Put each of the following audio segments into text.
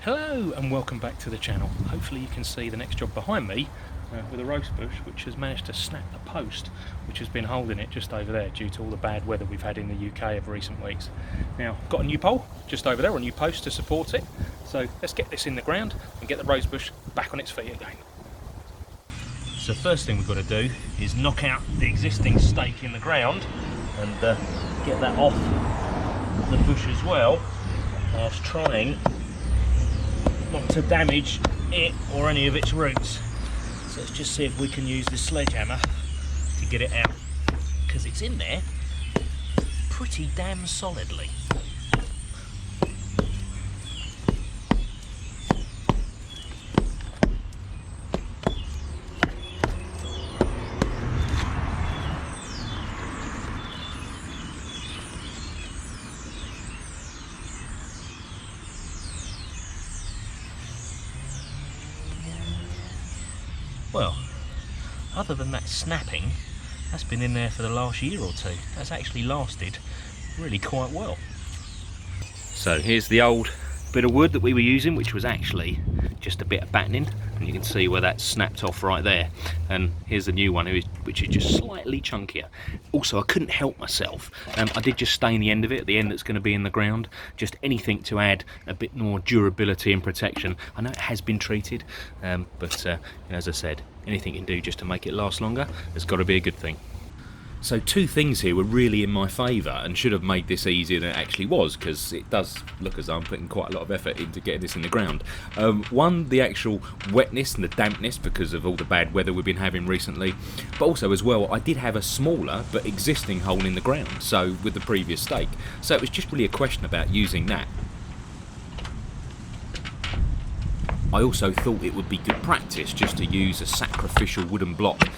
Hello and welcome back to the channel. Hopefully you can see the next job behind me with a rose bush which has managed to snap the post which has been holding it just over there due to all the bad weather we've had in the UK over recent weeks. Now I've got a new pole just over there, a new post to support it, so let's get this in the ground and get the rose bush back on its feet again. So first thing we've got to do is knock out the existing stake in the ground and get that off the bush as well, whilst trying not to damage it or any of its roots. So let's just see if we can use this sledgehammer to get it out, because it's in there pretty damn solidly. Well, other than that snapping, that's been in there for the last year or two. That's actually lasted really quite well. So here's the old bit of wood that we were using, which was actually just a bit of battering, and you can see where that snapped off right there. And here's the new one, which is just slightly chunkier. Also, I couldn't help myself. I did just stain the end of it, the end that's going to be in the ground. Just anything to add a bit more durability and protection. I know it has been treated, but as I said, anything you can do just to make it last longer has got to be a good thing. So two things here were really in my favour and should have made this easier than it actually was, because it does look as though I'm putting quite a lot of effort into getting this in the ground. One, the actual wetness and the dampness because of all the bad weather we've been having recently, but also as well I did have a smaller but existing hole in the ground, so with the previous stake, so it was just really a question about using that. I also thought it would be good practice just to use a sacrificial wooden block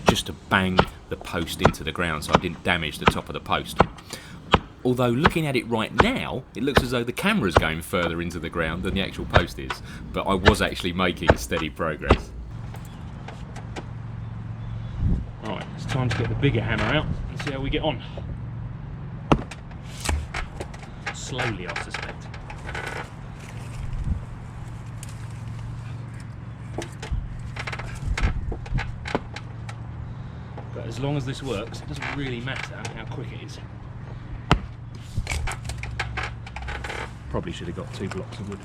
just to bang the post into the ground so I didn't damage the top of the post. Although looking at it right now, it looks as though the camera's going further into the ground than the actual post is, but I was actually making steady progress. Right, it's time to get the bigger hammer out and see how we get on. Slowly, I suspect. But as long as this works, it doesn't really matter how quick it is. Probably should have got 2 blocks of wood.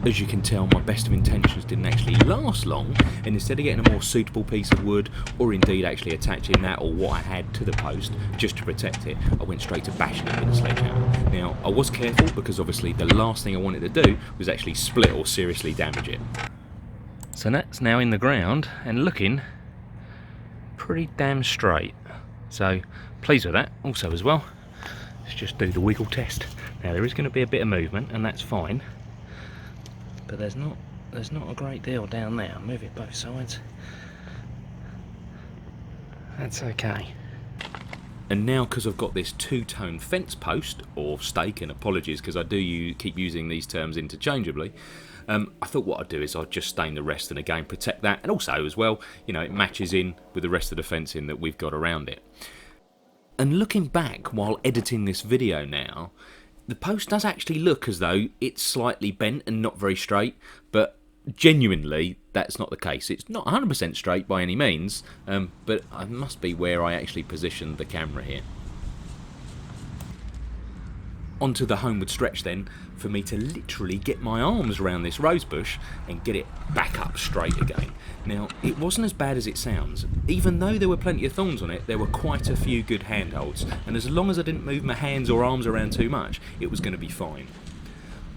As you can tell, my best of intentions didn't actually last long, and instead of getting a more suitable piece of wood, or indeed actually attaching that or what I had to the post just to protect it, I went straight to bashing it with a sledgehammer. Now, I was careful because obviously the last thing I wanted to do was actually split or seriously damage it. So that's now in the ground and looking pretty damn straight, so pleased with that. Also as well, let's just do the wiggle test. Now there is going to be a bit of movement and that's fine, but there's not a great deal down there. I'll move it both sides, that's okay. And now, because I've got this two-tone fence post or stake, and apologies because I do keep using these terms interchangeably, I thought what I'd do is I'd just stain the rest and again protect that, and also as well, you know, it matches in with the rest of the fencing that we've got around it. And looking back while editing this video now, the post does actually look as though it's slightly bent and not very straight, but genuinely that's not the case. It's not 100% straight by any means, but it must be where I actually positioned the camera here. Onto the homeward stretch then, for me to literally get my arms around this rosebush and get it back up straight again. Now, it wasn't as bad as it sounds. Even though there were plenty of thorns on it, there were quite a few good handholds, and as long as I didn't move my hands or arms around too much, it was going to be fine.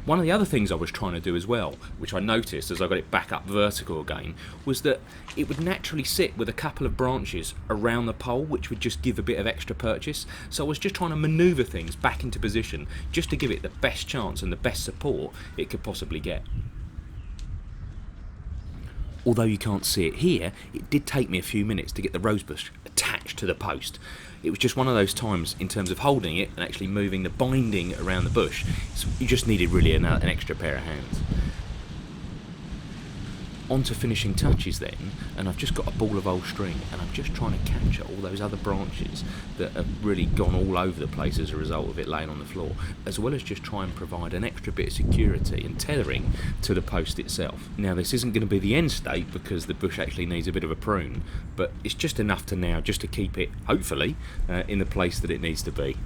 One of the other things I was trying to do as well, which I noticed as I got it back up vertical again, was that it would naturally sit with a couple of branches around the pole, which would just give a bit of extra purchase. So I was just trying to manoeuvre things back into position just to give it the best chance and the best support it could possibly get. Although you can't see it here, it did take me a few minutes to get the rosebush attached to the post. It was just one of those times in terms of holding it and actually moving the binding around the bush. So you just needed really an extra pair of hands. On to finishing touches then, and I've just got a ball of old string, and I'm just trying to capture all those other branches that have really gone all over the place as a result of it laying on the floor, as well as just try and provide an extra bit of security and tethering to the post itself. Now this isn't going to be the end state because the bush actually needs a bit of a prune, but it's just enough to now just to keep it, hopefully, in the place that it needs to be.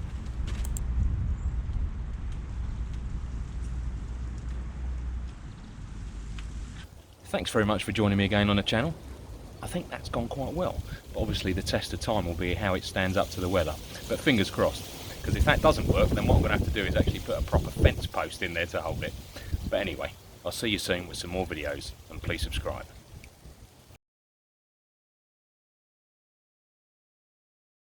Thanks very much for joining me again on the channel. I think that's gone quite well, but obviously the test of time will be how it stands up to the weather, but fingers crossed, because if that doesn't work then what I'm going to have to do is actually put a proper fence post in there to hold it. But anyway, I'll see you soon with some more videos, and please subscribe.